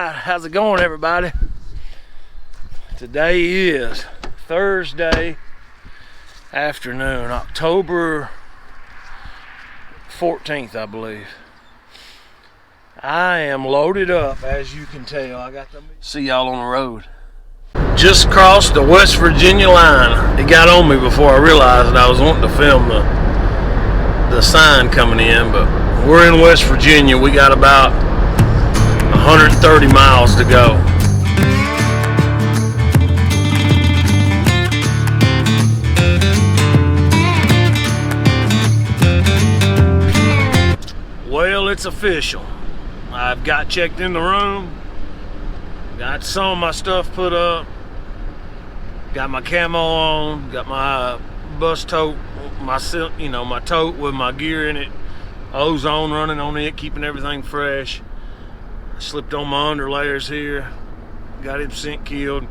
Alright, how's it going, everybody? Today is Thursday afternoon, October 14th, I believe. I am loaded up, as you can tell. I got to see y'all on the road. Just crossed the West Virginia line. It got on me before I realized that I was wanting to film the sign coming in, but we're in West Virginia. We got about 130 miles to go. Well, it's official. I've got checked in the room, got some of my stuff put up, got my camo on, got my bus tote, my tote with my gear in it, ozone running on it, keeping everything fresh. I slipped on my underlayers here, got it scent killed.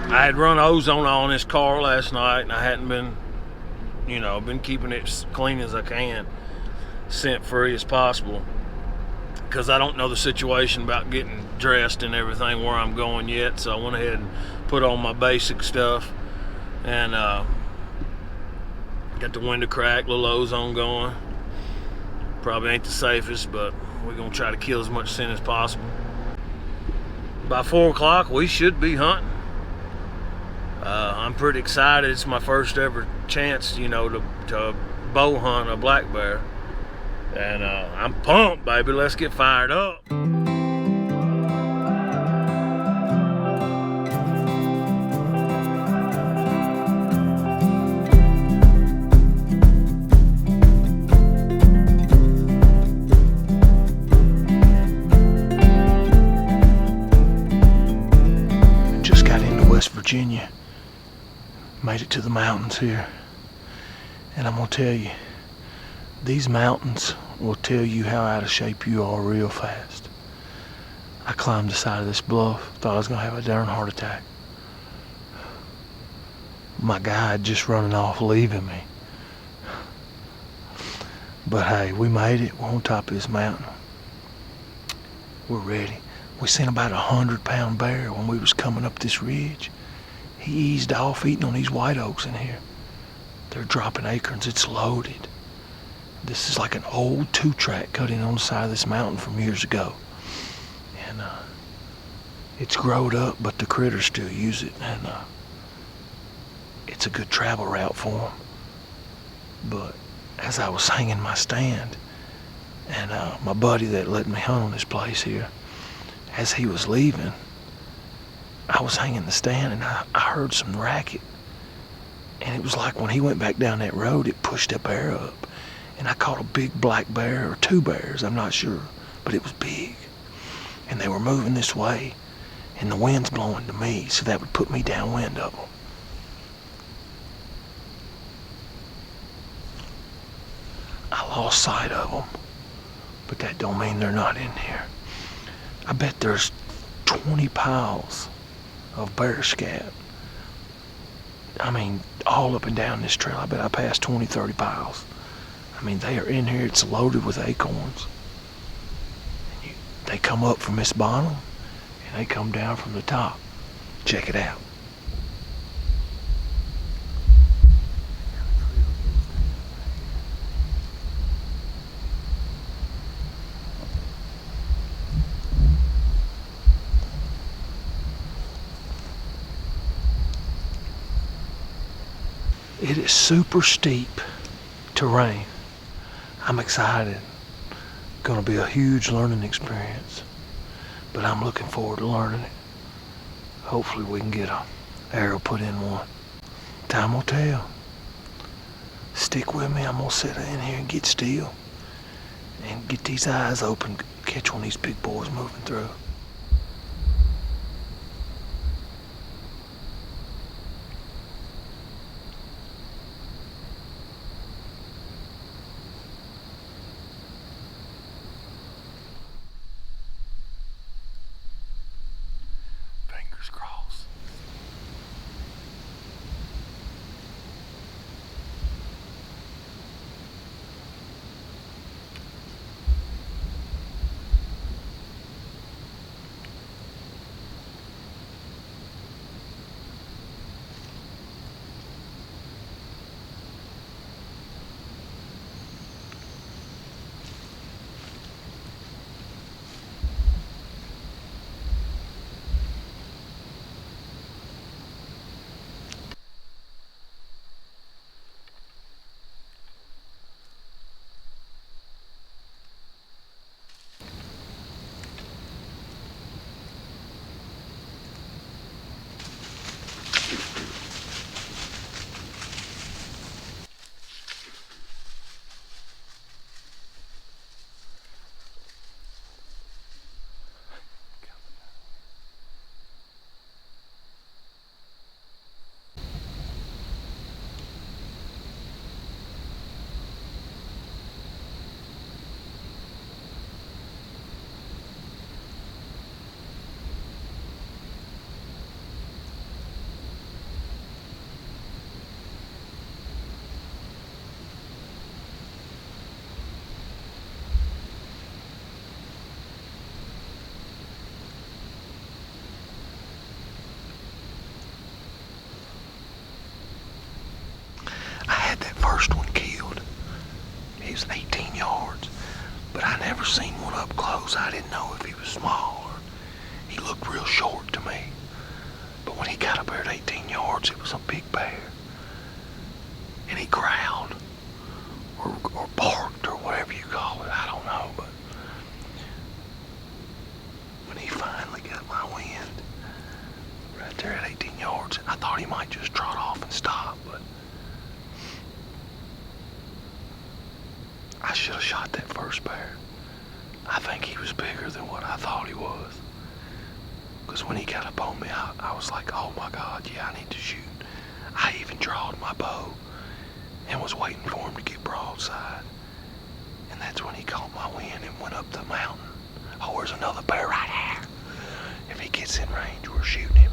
I had run ozone on this car last night, and I hadn't been, been keeping it as clean as I can, scent free as possible, because I don't know the situation about getting dressed and everything where I'm going yet. So I went ahead and put on my basic stuff, and got the window crack, little ozone going. Probably ain't the safest, but we're gonna try to kill as much scent as possible. By 4 o'clock we should be hunting. I'm pretty excited. It's my first ever chance, to bow hunt a black bear. And I'm pumped, baby. Let's get fired up. Just got into West Virginia. Made it to the mountains here. And I'm gonna tell you, these mountains will tell you how out of shape you are real fast. I climbed the side of this bluff, thought I was gonna have a darn heart attack. My guide just running off, leaving me. But hey, we made it. We're on top of this mountain. We're ready. We seen about 100-pound bear when we was coming up this ridge. He eased off eating on these white oaks in here. They're dropping acorns. It's loaded. This is like an old 2-track cut in on the side of this mountain from years ago. And it's growed up, but the critters still use it. And it's a good travel route for them. But as I was hanging my stand, and my buddy that let me hunt on this place here, as he was leaving, I was hanging the stand and I heard some racket. And it was like when he went back down that road, it pushed a bear up. And I caught a big black bear, or 2 bears, I'm not sure, but it was big. And they were moving this way, and the wind's blowing to me, so that would put me downwind of them. I lost sight of them, but that don't mean they're not in here. I bet there's 20 piles of bear scat. I mean, all up and down this trail. I bet I passed 20, 30 piles. I mean, they are in here. It's loaded with acorns. And they come up from this bottom, and they come down from the top. Check it out. It is super steep terrain. I'm excited. Gonna be a huge learning experience, but I'm looking forward to learning it. Hopefully we can get an arrow put in one. Time will tell. Stick with me. I'm gonna sit in here and get still and get these eyes open, catch one of these big boys moving through. Fingers crossed. suppose I didn't know if he was small or he looked real short to me. But when he got up there at 18 yards, it was a big bear. And he growled or barked or whatever you call it. I don't know, but when he finally got my wind right there at 18 yards, I thought he might just trot off and stop, but I should have shot that first bear. I think he was bigger than what I thought he was. Because when he got up on me, I was like, oh my God, yeah, I need to shoot. I even drawed my bow and was waiting for him to get broadside. And that's when he caught my wind and went up the mountain. Oh, there's another bear right here. If he gets in range, we're shooting him.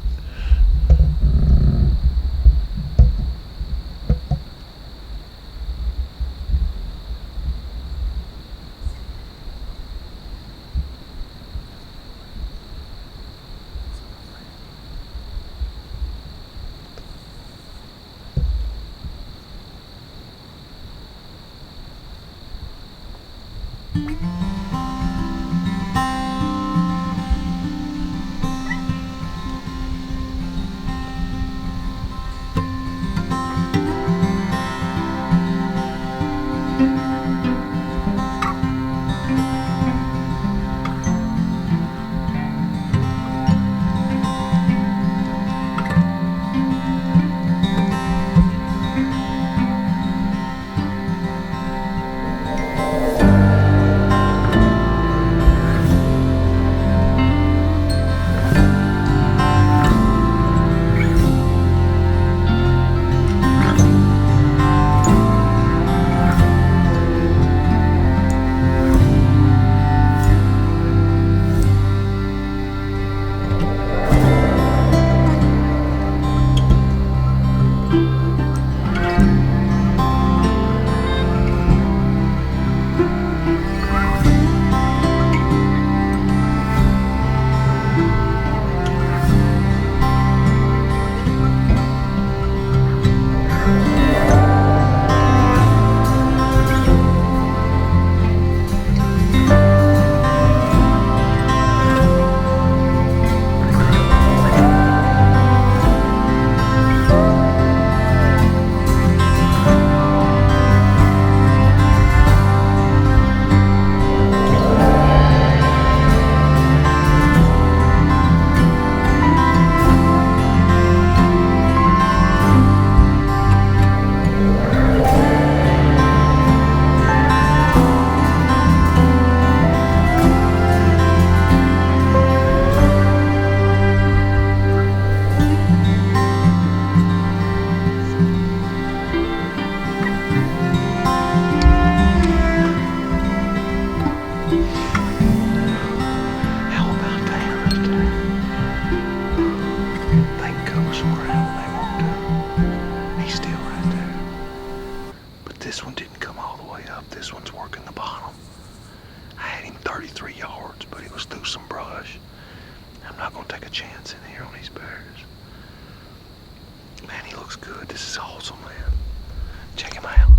This one didn't come all the way up. This one's working the bottom. I had him 33 yards, but he was through some brush. I'm not going to take a chance in here on these bears. Man, he looks good. This is awesome, man. Check him out.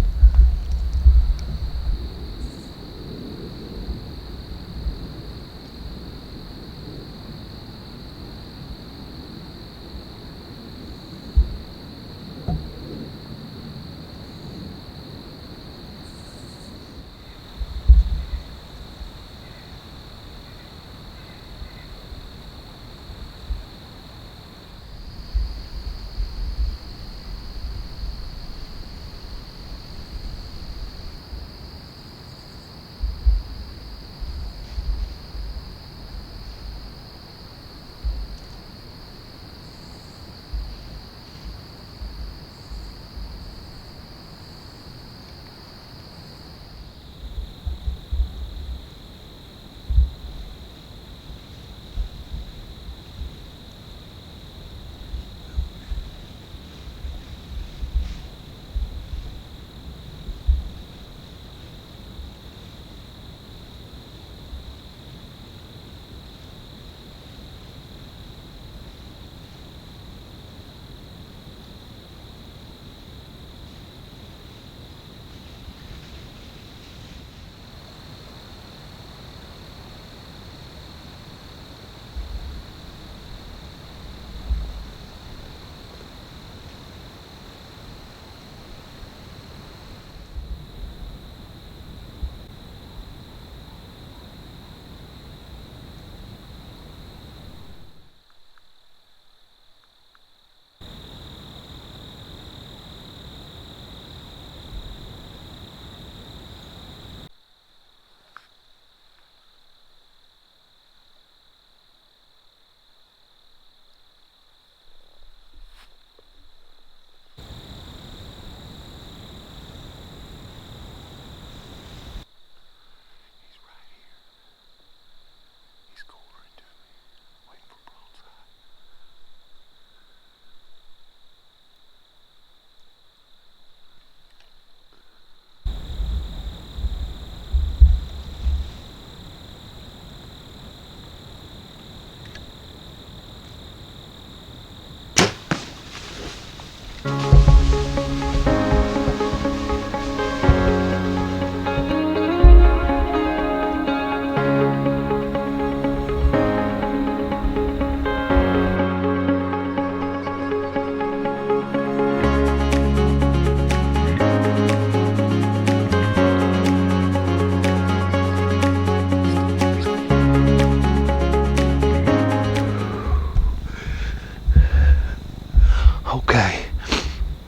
Okay,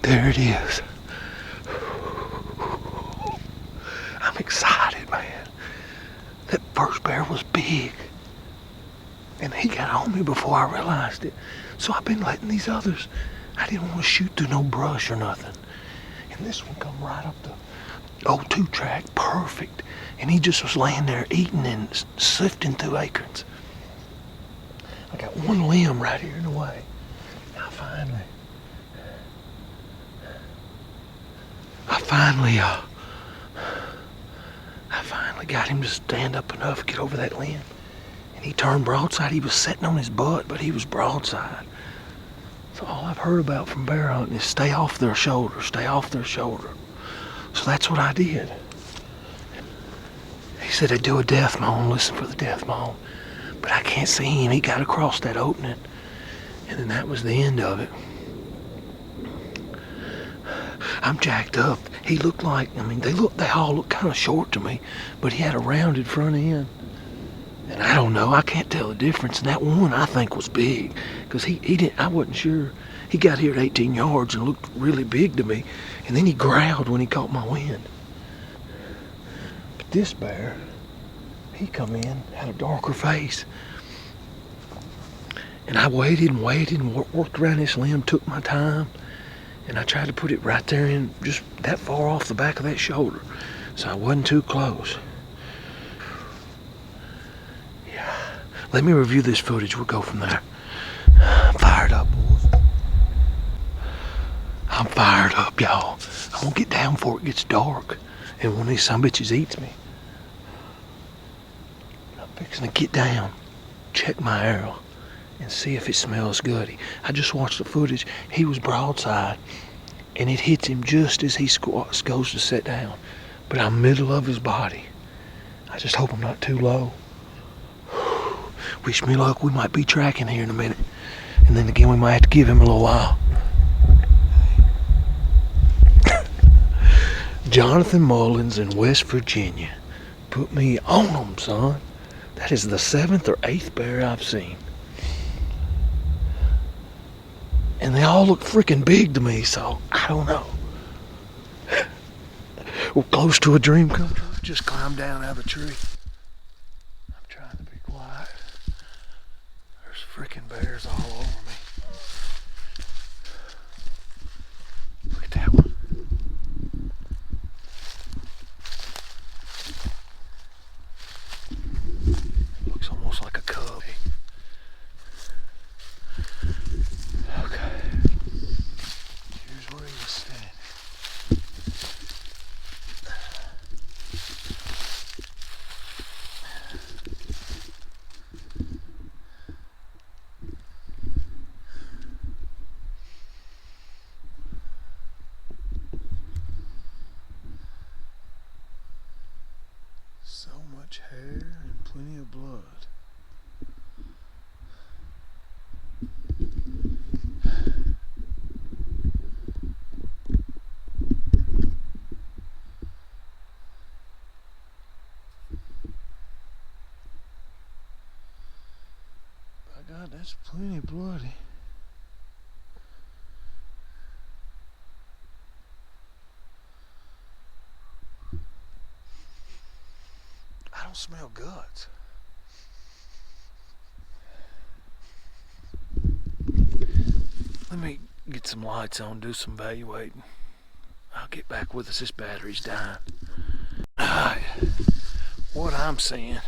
there it is. I'm excited, man. That first bear was big. And he got on me before I realized it. So I've been letting these others, I didn't want to shoot through no brush or nothing. And this one come right up the O2 track, perfect. And he just was laying there eating and sifting through acorns. I got one limb right here in the way. Now I finally got him to stand up enough, get over that limb. And he turned broadside. He was sitting on his butt, but he was broadside. So all I've heard about from bear hunting is stay off their shoulder, stay off their shoulder. So that's what I did. He said they'd do a death moan, listen for the death moan. But I can't see him. He got across that opening. And then that was the end of it. I'm jacked up. He looked like, I mean, they all look kind of short to me, but he had a rounded front end. And I don't know, I can't tell the difference. And that one I think was big, because I wasn't sure. He got here at 18 yards and looked really big to me. And then he growled when he caught my wind. But this bear, he come in, had a darker face. And I waited and waited and worked around this limb, took my time. And I tried to put it right there in, just that far off the back of that shoulder. So I wasn't too close. Yeah. Let me review this footage, we'll go from there. I'm fired up, boys. I'm fired up, y'all. I'm gonna get down before it gets dark. And one of these sumbitches eats me. I'm fixing to get down, check my arrow, and see if it smells good. I just watched the footage. He was broadside, and it hits him just as he goes to sit down. But I'm middle of his body. I just hope I'm not too low. Wish me luck. We might be tracking here in a minute. And then again, we might have to give him a little while. Jonathan Mullins in West Virginia. Put me on him, son. That is the 7th or 8th bear I've seen. And they all look freaking big to me, so I don't know. We're close to a dream come true. Just climbed down out of a tree. I'm trying to be quiet. There's freaking bears all over me. Look at that one. Looks almost like a cub. Okay. Here's where he was standing. So much hair and plenty of blood. By God, that's plenty bloody. I don't smell guts. Let me get some lights on, do some evaluating. I'll get back with us. This battery's dying. Alright, what I'm seeing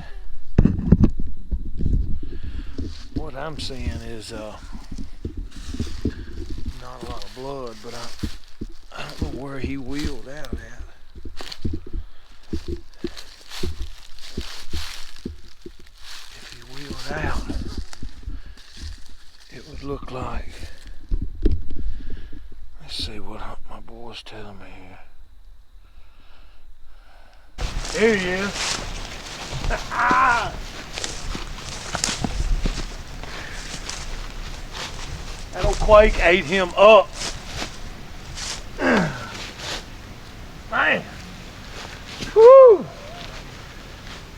is not a lot of blood, but I don't know where he wheeled out at. If he wheeled out, it would look like, let's see what my boy's telling me here. There he is. That old quake ate him up. Man. Woo.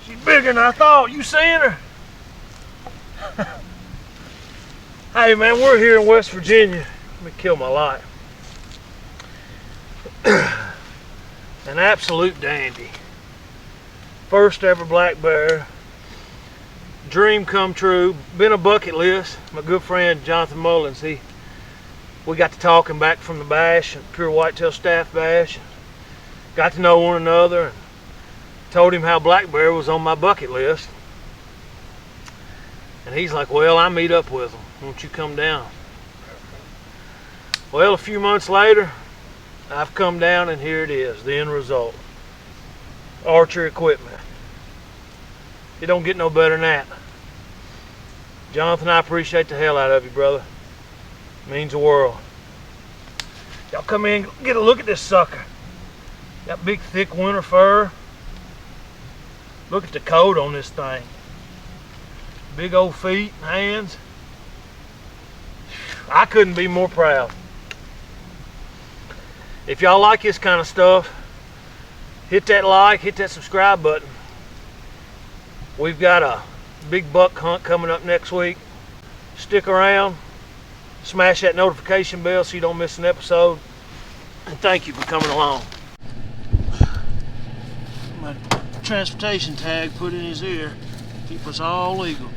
She's bigger than I thought. You seen her? Hey man, we're here in West Virginia. Let me kill my light. An absolute dandy. First ever black bear. Dream come true. Been a bucket list. My good friend Jonathan Mullins, we got to talking back from the bash, pure whitetail staff bash. Got to know one another and told him how black bear was on my bucket list. And he's like, well, I meet up with them. Won't you come down? Well, a few months later, I've come down and here it is, the end result. Archery equipment. It don't get no better than that. Jonathan, I appreciate the hell out of you, brother. It means the world. Y'all come in and get a look at this sucker. Got big, thick winter fur. Look at the coat on this thing. Big old feet and hands. I couldn't be more proud. If y'all like this kind of stuff, hit that like, hit that subscribe button. We've got a big buck hunt coming up next week. Stick around, smash that notification bell so you don't miss an episode. And thank you for coming along. My transportation tag put in his ear, keep us all legal.